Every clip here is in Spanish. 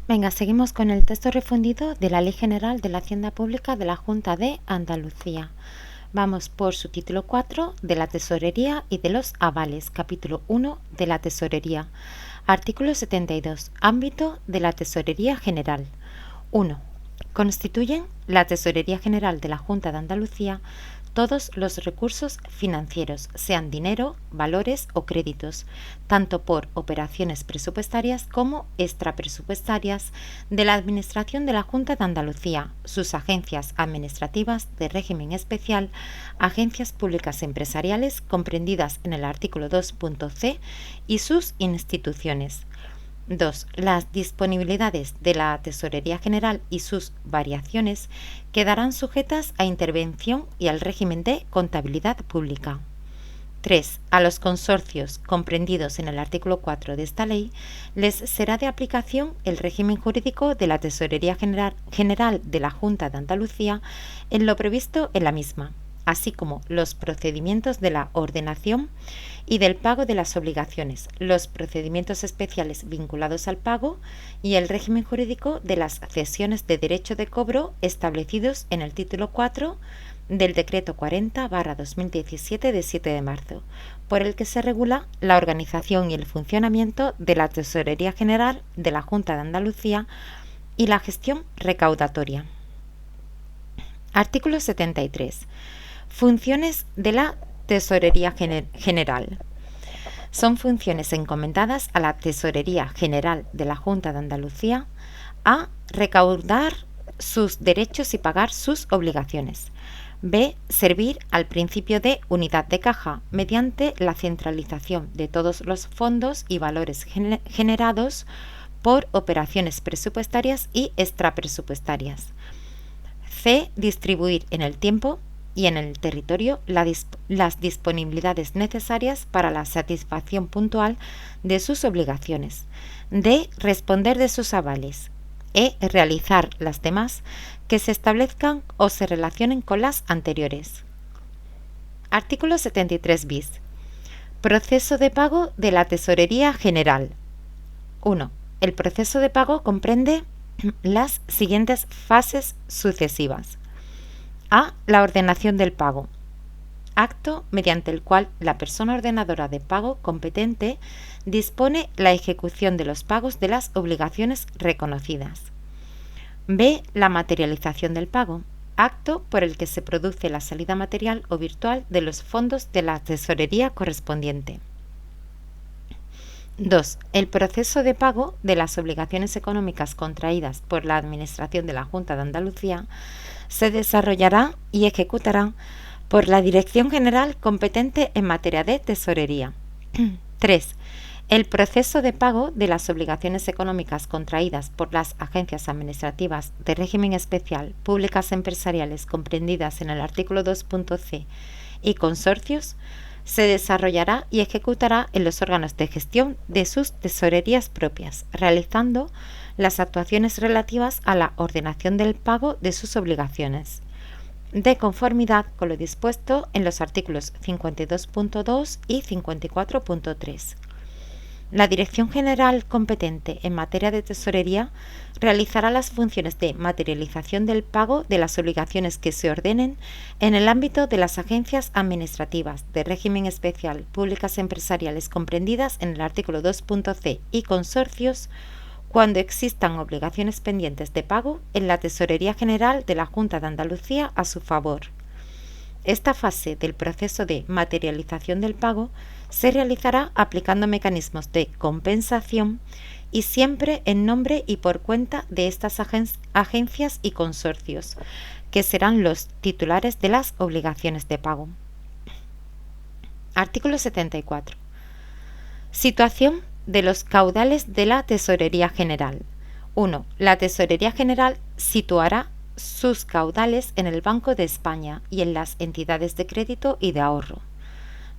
Venga, seguimos con el texto refundido de la Ley General de la Hacienda Pública de la Junta de Andalucía. Vamos por su título 4 de la Tesorería y de los avales, capítulo 1 de la Tesorería. Artículo 72. Ámbito de la Tesorería General. 1. Constituyen la Tesorería General de la Junta de Andalucía todos los recursos financieros, sean dinero, valores o créditos, tanto por operaciones presupuestarias como extrapresupuestarias, de la Administración de la Junta de Andalucía, sus agencias administrativas de régimen especial, agencias públicas empresariales comprendidas en el artículo 2.c y sus instituciones. 2. Las disponibilidades de la Tesorería General y sus variaciones quedarán sujetas a intervención y al régimen de contabilidad pública. 3. A los consorcios comprendidos en el artículo 4 de esta ley les será de aplicación el régimen jurídico de la Tesorería General de la Junta de Andalucía en lo previsto en la misma, así como los procedimientos de la ordenación y del pago de las obligaciones, los procedimientos especiales vinculados al pago y el régimen jurídico de las cesiones de derecho de cobro establecidos en el título 4 del Decreto 40/2017 de 7 de marzo, por el que se regula la organización y el funcionamiento de la Tesorería General de la Junta de Andalucía y la gestión recaudatoria. Artículo 73. Funciones de la Tesorería General. Son funciones encomendadas a la Tesorería General de la Junta de Andalucía a recaudar sus derechos y pagar sus obligaciones. B. Servir al principio de unidad de caja mediante la centralización de todos los fondos y valores generados por operaciones presupuestarias y extrapresupuestarias. C. Distribuir en el tiempo y en el territorio las disponibilidades necesarias para la satisfacción puntual de sus obligaciones. D. Responder de sus avales. E. Realizar las demás que se establezcan o se relacionen con las anteriores. Artículo 73 bis. Proceso de pago de la Tesorería General. 1. El proceso de pago comprende las siguientes fases sucesivas. A. La ordenación del pago. Acto mediante el cual la persona ordenadora de pago competente dispone la ejecución de los pagos de las obligaciones reconocidas. B. La materialización del pago. Acto por el que se produce la salida material o virtual de los fondos de la tesorería correspondiente. 2. El proceso de pago de las obligaciones económicas contraídas por la Administración de la Junta de Andalucía se desarrollará y ejecutará por la Dirección General competente en materia de tesorería. 3. El proceso de pago de las obligaciones económicas contraídas por las agencias administrativas de régimen especial públicas empresariales comprendidas en el artículo 2.c y consorcios se desarrollará y ejecutará en los órganos de gestión de sus tesorerías propias, realizando las actuaciones relativas a la ordenación del pago de sus obligaciones, de conformidad con lo dispuesto en los artículos 52.2 y 54.3. La Dirección General competente en materia de tesorería realizará las funciones de materialización del pago de las obligaciones que se ordenen en el ámbito de las agencias administrativas de régimen especial públicas empresariales comprendidas en el artículo 2.c y consorcios cuando existan obligaciones pendientes de pago en la Tesorería General de la Junta de Andalucía a su favor. Esta fase del proceso de materialización del pago se realizará aplicando mecanismos de compensación y siempre en nombre y por cuenta de estas agencias y consorcios, que serán los titulares de las obligaciones de pago. Artículo 74. Situación de los caudales de la Tesorería General. 1. La Tesorería General situará sus caudales en el Banco de España y en las entidades de crédito y de ahorro.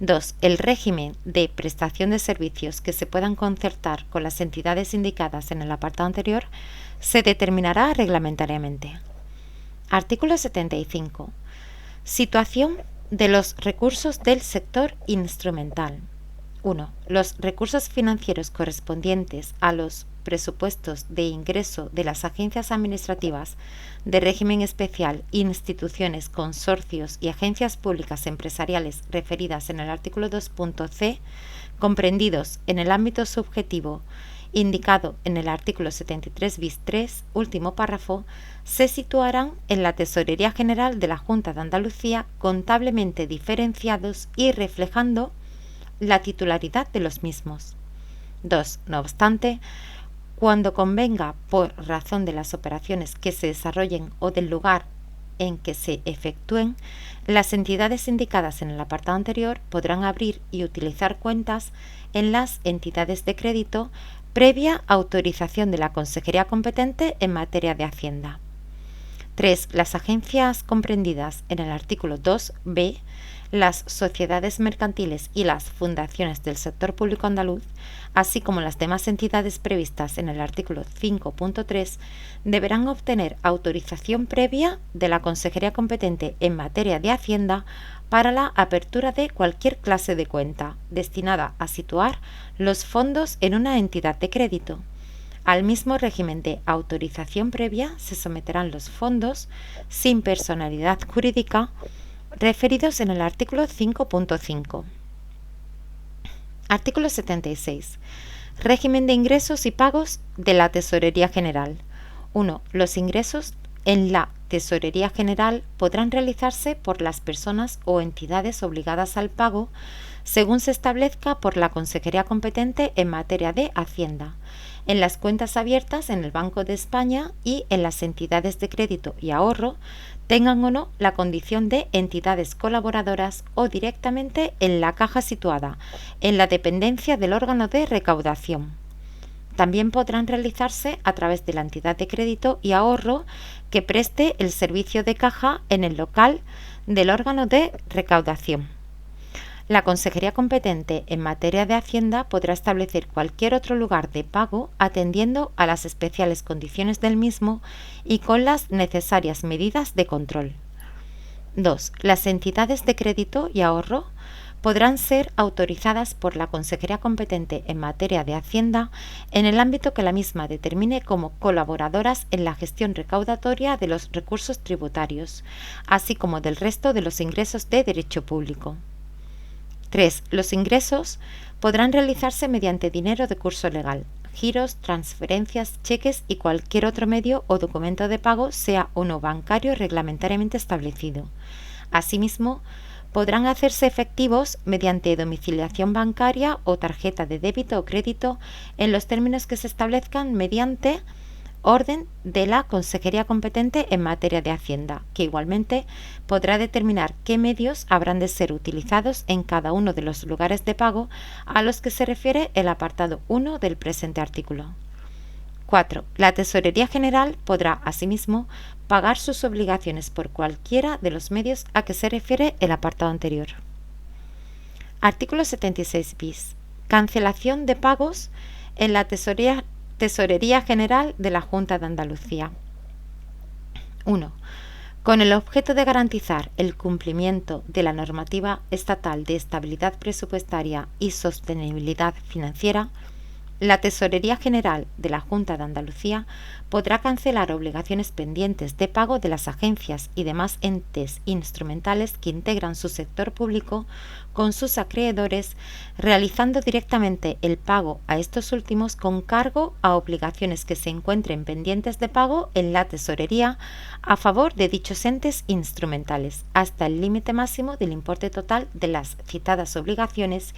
2. El régimen de prestación de servicios que se puedan concertar con las entidades indicadas en el apartado anterior se determinará reglamentariamente. Artículo 75. Situación de los recursos del sector instrumental. 1. Los recursos financieros correspondientes a los presupuestos de ingreso de las agencias administrativas de régimen especial, instituciones, consorcios y agencias públicas empresariales referidas en el artículo 2.c, comprendidos en el ámbito subjetivo indicado en el artículo 73 bis 3, último párrafo, se situarán en la Tesorería General de la Junta de Andalucía contablemente diferenciados y reflejando la titularidad de los mismos. 2. No obstante, cuando convenga por razón de las operaciones que se desarrollen o del lugar en que se efectúen, las entidades indicadas en el apartado anterior podrán abrir y utilizar cuentas en las entidades de crédito previa autorización de la Consejería competente en materia de Hacienda. 3. Las agencias comprendidas en el artículo 2b, las sociedades mercantiles y las fundaciones del sector público andaluz, así como las demás entidades previstas en el artículo 5.3, deberán obtener autorización previa de la Consejería competente en materia de Hacienda para la apertura de cualquier clase de cuenta destinada a situar los fondos en una entidad de crédito. Al mismo régimen de autorización previa se someterán los fondos sin personalidad jurídica referidos en el artículo 5.5. Artículo 76. Régimen de ingresos y pagos de la Tesorería General. 1. Los ingresos en la Tesorería General podrán realizarse por las personas o entidades obligadas al pago según se establezca por la Consejería competente en materia de Hacienda, en las cuentas abiertas en el Banco de España y en las entidades de crédito y ahorro, tengan o no la condición de entidades colaboradoras o directamente en la caja situada en la dependencia del órgano de recaudación. También podrán realizarse a través de la entidad de crédito y ahorro que preste el servicio de caja en el local del órgano de recaudación. La Consejería competente en materia de Hacienda podrá establecer cualquier otro lugar de pago atendiendo a las especiales condiciones del mismo y con las necesarias medidas de control. 2. Las entidades de crédito y ahorro podrán ser autorizadas por la Consejería competente en materia de Hacienda en el ámbito que la misma determine como colaboradoras en la gestión recaudatoria de los recursos tributarios, así como del resto de los ingresos de derecho público. 3. Los ingresos podrán realizarse mediante dinero de curso legal, giros, transferencias, cheques y cualquier otro medio o documento de pago, sea o no bancario reglamentariamente establecido. Asimismo, podrán hacerse efectivos mediante domiciliación bancaria o tarjeta de débito o crédito en los términos que se establezcan mediante orden de la Consejería competente en materia de Hacienda, que igualmente podrá determinar qué medios habrán de ser utilizados en cada uno de los lugares de pago a los que se refiere el apartado 1 del presente artículo. 4. La Tesorería General podrá, asimismo, pagar sus obligaciones por cualquiera de los medios a que se refiere el apartado anterior. Artículo 76 bis. Cancelación de pagos en la Tesorería General de la Junta de Andalucía. 1. Con el objeto de garantizar el cumplimiento de la normativa estatal de estabilidad presupuestaria y sostenibilidad financiera, la Tesorería General de la Junta de Andalucía podrá cancelar obligaciones pendientes de pago de las agencias y demás entes instrumentales que integran su sector público con sus acreedores, realizando directamente el pago a estos últimos con cargo a obligaciones que se encuentren pendientes de pago en la Tesorería a favor de dichos entes instrumentales, hasta el límite máximo del importe total de las citadas obligaciones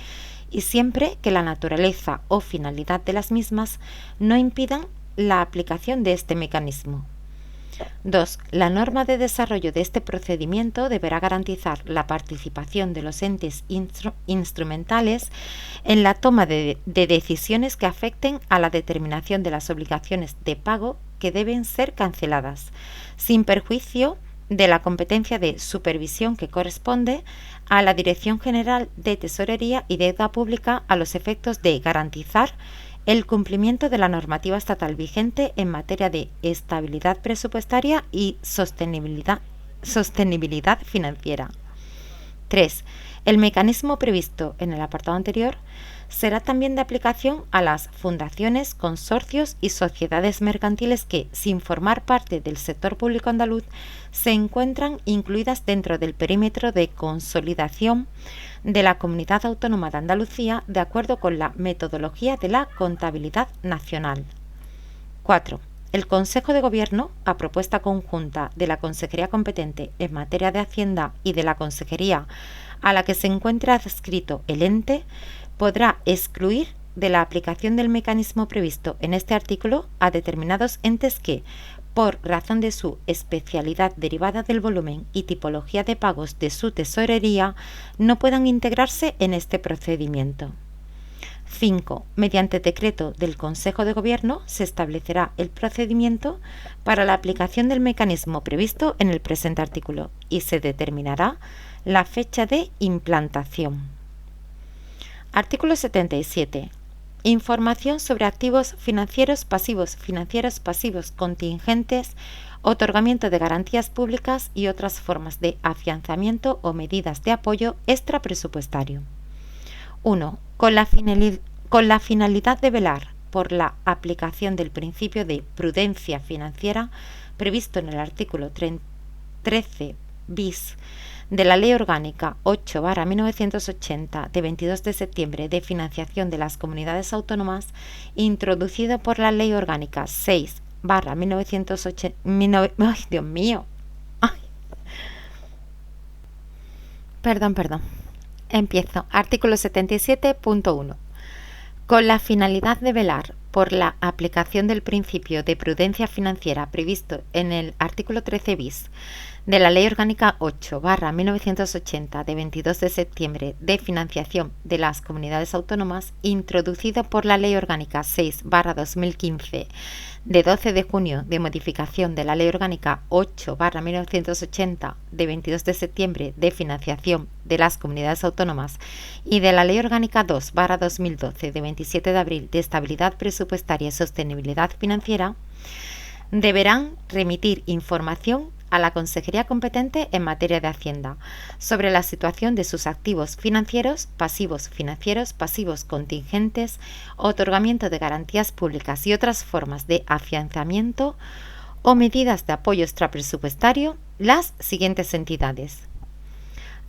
y siempre que la naturaleza o finalidad de las mismas no impidan la aplicación de este mecanismo. 2. La norma de desarrollo de este procedimiento deberá garantizar la participación de los entes instrumentales en la toma de decisiones que afecten a la determinación de las obligaciones de pago que deben ser canceladas, sin perjuicio de la competencia de supervisión que corresponde a la Dirección General de Tesorería y Deuda Pública a los efectos de garantizar el cumplimiento de la normativa estatal vigente en materia de estabilidad presupuestaria y sostenibilidad financiera. 3. El mecanismo previsto en el apartado anterior será también de aplicación a las fundaciones, consorcios y sociedades mercantiles que, sin formar parte del sector público andaluz, se encuentran incluidas dentro del perímetro de consolidación de la Comunidad Autónoma de Andalucía de acuerdo con la metodología de la contabilidad nacional. 4. El Consejo de Gobierno, a propuesta conjunta de la Consejería competente en materia de Hacienda y de la Consejería a la que se encuentra adscrito el ente, podrá excluir de la aplicación del mecanismo previsto en este artículo a determinados entes que, por razón de su especialidad derivada del volumen y tipología de pagos de su tesorería, no puedan integrarse en este procedimiento. 5. Mediante decreto del Consejo de Gobierno se establecerá el procedimiento para la aplicación del mecanismo previsto en el presente artículo y se determinará la fecha de implantación. Artículo 77. Información sobre activos financieros pasivos contingentes, otorgamiento de garantías públicas y otras formas de afianzamiento o medidas de apoyo extrapresupuestario. 1. Con la finalidad de velar por la aplicación del principio de prudencia financiera previsto en el artículo 13 bis de la Ley Orgánica 8/1980 de 22 de septiembre de financiación de las comunidades autónomas, introducido por la Ley Orgánica 6/1980. ¡Ay, Dios mío! ¡Ay! Perdón. Empiezo. Artículo 77.1. Con la finalidad de velar por la aplicación del principio de prudencia financiera previsto en el artículo 13 bis de la Ley Orgánica 8/1980 de 22 de septiembre de financiación de las comunidades autónomas, introducido por la Ley Orgánica 6/2015 de 12 de junio de modificación de la Ley Orgánica 8/1980 de 22 de septiembre de financiación de las comunidades autónomas y de la Ley Orgánica 2/2012 de 27 de abril de estabilidad presupuestaria y sostenibilidad financiera, deberán remitir información a la Consejería competente en materia de Hacienda sobre la situación de sus activos financieros, pasivos contingentes, otorgamiento de garantías públicas y otras formas de afianzamiento o medidas de apoyo extrapresupuestario las siguientes entidades.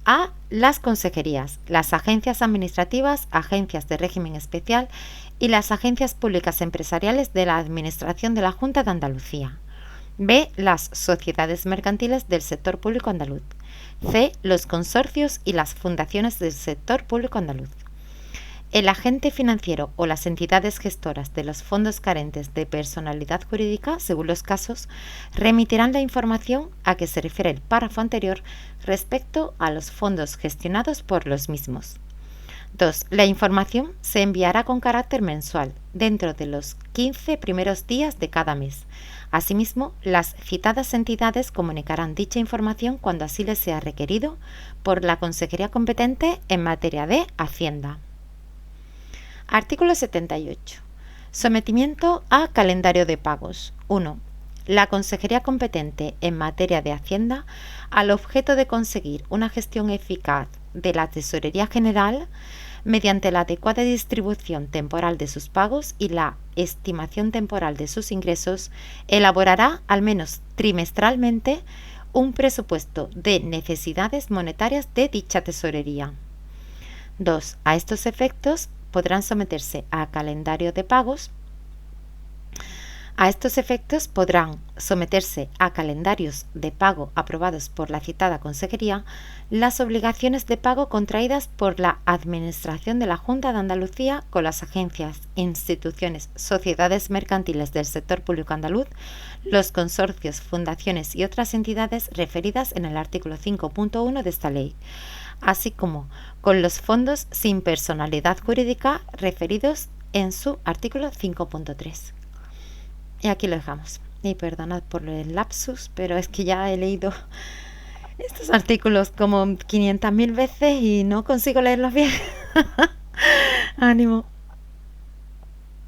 A. Las consejerías, las agencias administrativas, agencias de régimen especial y las agencias públicas empresariales de la Administración de la Junta de Andalucía. B. Las sociedades mercantiles del sector público andaluz. C. Los consorcios y las fundaciones del sector público andaluz. El agente financiero o las entidades gestoras de los fondos carentes de personalidad jurídica, según los casos, remitirán la información a que se refiere el párrafo anterior respecto a los fondos gestionados por los mismos. 2. La información se enviará con carácter mensual, dentro de los 15 primeros días de cada mes. Asimismo, las citadas entidades comunicarán dicha información cuando así les sea requerido por la Consejería competente en materia de Hacienda. Artículo 78. Sometimiento a calendario de pagos. 1. La Consejería competente en materia de Hacienda, al objeto de conseguir una gestión eficaz de la Tesorería General, mediante la adecuada distribución temporal de sus pagos y la estimación temporal de sus ingresos, elaborará al menos trimestralmente un presupuesto de necesidades monetarias de dicha tesorería. 2. A estos efectos podrán someterse a calendario de pagos. A estos efectos podrán someterse a calendarios de pago aprobados por la citada Consejería las obligaciones de pago contraídas por la Administración de la Junta de Andalucía con las agencias, instituciones, sociedades mercantiles del sector público andaluz, los consorcios, fundaciones y otras entidades referidas en el artículo 5.1 de esta ley, así como con los fondos sin personalidad jurídica referidos en su artículo 5.3. Y aquí lo dejamos. Y perdonad por el lapsus, pero es que ya he leído estos artículos como 500.000 veces y no consigo leerlos bien. Ánimo.